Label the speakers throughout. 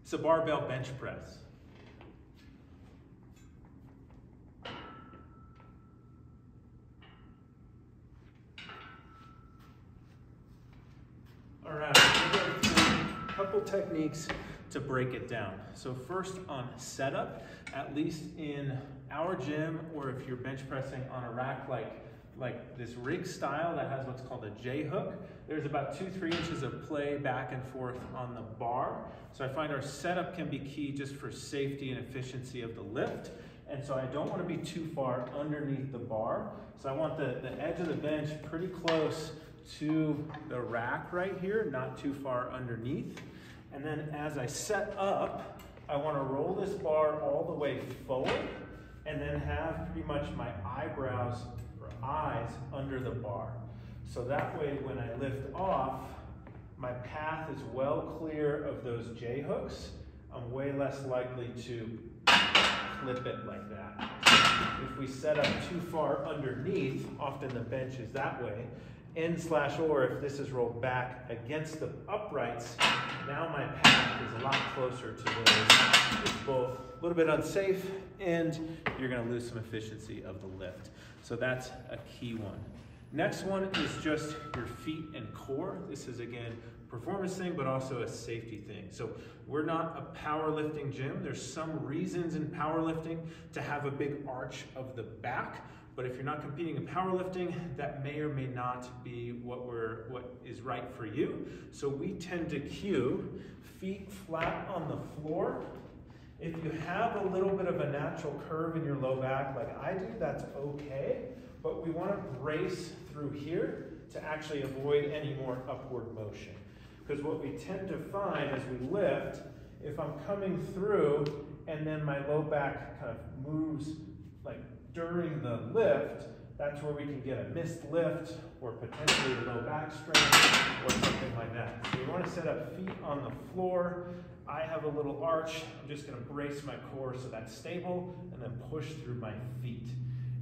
Speaker 1: It's a barbell bench press. All right, we're going to do a couple techniques to break it down. So first on setup, at least in our gym, or if you're bench pressing on a rack like this rig style that has what's called a J hook, there's about 2-3 inches of play back and forth on the bar. So I find our setup can be key just for safety and efficiency of the lift. And so I don't want to be too far underneath the bar. So I want the edge of the bench pretty close to the rack right here, not too far underneath. And then as I set up, I want to roll this bar all the way forward and then have pretty much my eyebrows or eyes under the bar. So that way when I lift off, my path is well clear of those J hooks. I'm way less likely to flip it like that. If we set up too far underneath, often the bench is that way, or if this is rolled back against the uprights, now my path is a lot closer to those. It's both a little bit unsafe and you're going to lose some efficiency of the lift. So that's a key one. Next one is just your feet and core. This is again performance thing, but also a safety thing. So we're not a powerlifting gym. There's some reasons in powerlifting to have a big arch of the back. But if you're not competing in powerlifting, that may or may not be what is right for you. So we tend to cue feet flat on the floor. If you have a little bit of a natural curve in your low back like I do, that's okay. But we want to brace through here to actually avoid any more upward motion. Because what we tend to find as we lift, if I'm coming through and then my low back kind of moves like during the lift, that's where we can get a missed lift or potentially a low back strain or something like that. So we want to set up feet on the floor. I have a little arch. I'm just going to brace my core so that's stable and then push through my feet.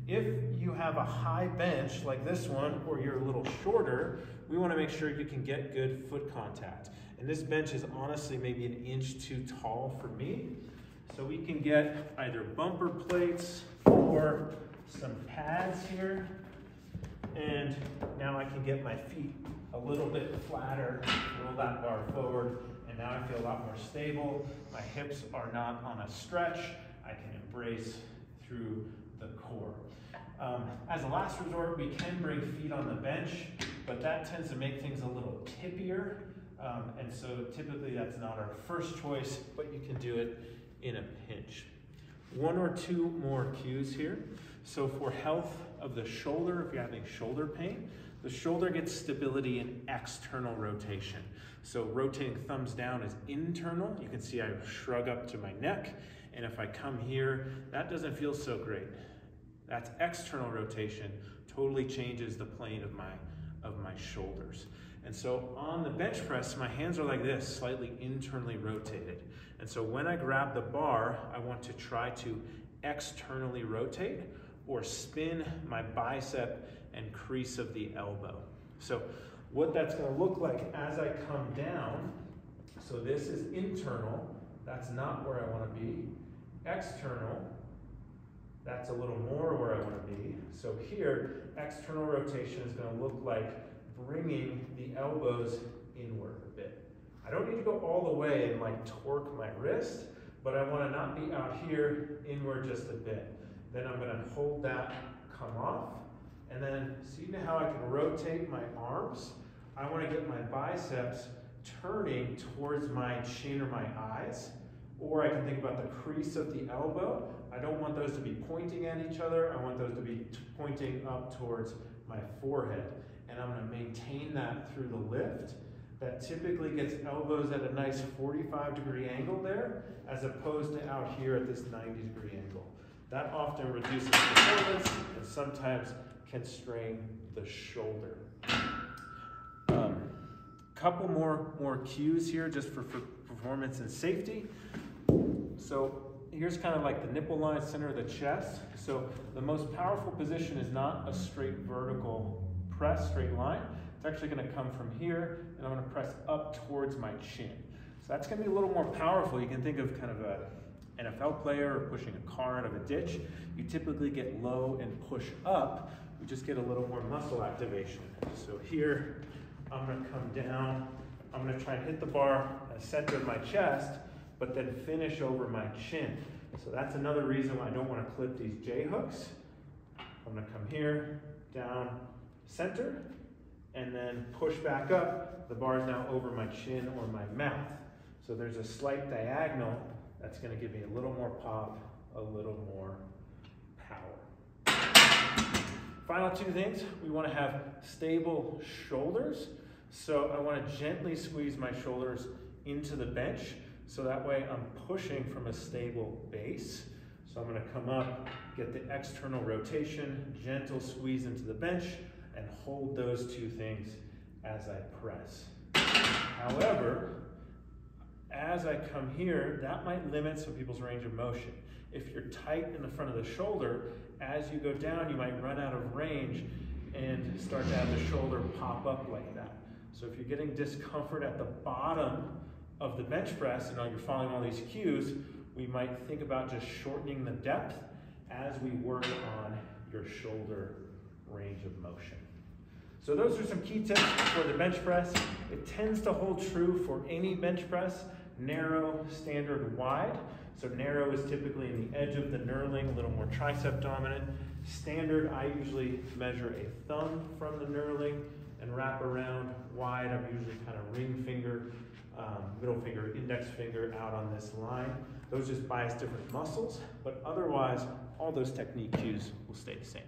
Speaker 1: If you have a high bench like this one, or you're a little shorter, we want to make sure you can get good foot contact. And this bench is honestly maybe an inch too tall for me. So we can get either bumper plates or some pads here. And now I can get my feet a little bit flatter, roll that bar forward, and now I feel a lot more stable. My hips are not on a stretch. I can embrace through the core. As a last resort, we can bring feet on the bench, but that tends to make things a little tippier. And so typically that's not our first choice, but you can do it in a pinch. One or two more cues here. So for health of the shoulder, if you're having shoulder pain, the shoulder gets stability in external rotation. So rotating thumbs down is internal. You can see I shrug up to my neck. And if I come here, that doesn't feel so great. That's external rotation, totally changes the plane of my shoulders. And so on the bench press, my hands are like this, slightly internally rotated. And so when I grab the bar, I want to try to externally rotate or spin my bicep and crease of the elbow. So what that's going to look like as I come down, so this is internal, that's not where I want to be. External, that's a little more where I want to be. So here, external rotation is going to look like bringing the elbows inward a bit. I don't need to go all the way and like torque my wrist, but I want to not be out here inward just a bit. Then I'm going to hold that, come off, and then see how I can rotate my arms. I want to get my biceps turning towards my chin or my eyes. Or I can think about the crease of the elbow. I don't want those to be pointing at each other. I want those to be pointing up towards my forehead. And I'm going to maintain that through the lift. That typically gets elbows at a nice 45-degree angle there, as opposed to out here at this 90-degree angle. That often reduces performance and sometimes can strain the shoulder. Couple more cues here just for performance and safety. So here's kind of like the nipple line, center of the chest. So the most powerful position is not a straight vertical press, straight line. It's actually going to come from here, and I'm going to press up towards my chin. So that's gonna be a little more powerful. You can think of kind of a NFL player or pushing a car out of a ditch. You typically get low and push up. We just get a little more muscle activation. So here, I'm gonna come down. I'm gonna try and hit the bar at the center of my chest, but then finish over my chin. So that's another reason why I don't wanna clip these J hooks. I'm gonna come here, down, center, and then push back up. The bar is now over my chin or my mouth. So there's a slight diagonal that's gonna give me a little more pop, a little more power. Final two things, we wanna have stable shoulders. So I wanna gently squeeze my shoulders into the bench, so that way I'm pushing from a stable base. So I'm gonna come up, get the external rotation, gentle squeeze into the bench, and hold those two things as I press. However, as I come here, that might limit some people's range of motion. If you're tight in the front of the shoulder, as you go down, you might run out of range and start to have the shoulder pop up like that. So if you're getting discomfort at the bottom of the bench press and you're following all these cues, we might think about just shortening the depth as we work on your shoulder range of motion. So those are some key tips for the bench press. It tends to hold true for any bench press, narrow, standard, wide. So narrow is typically in the edge of the knurling, a little more tricep dominant. Standard, I usually measure a thumb from the knurling and wrap around. Wide, I'm usually kind of ring finger, middle finger, index finger out on this line. Those just bias different muscles, but otherwise, all those technique cues will stay the same.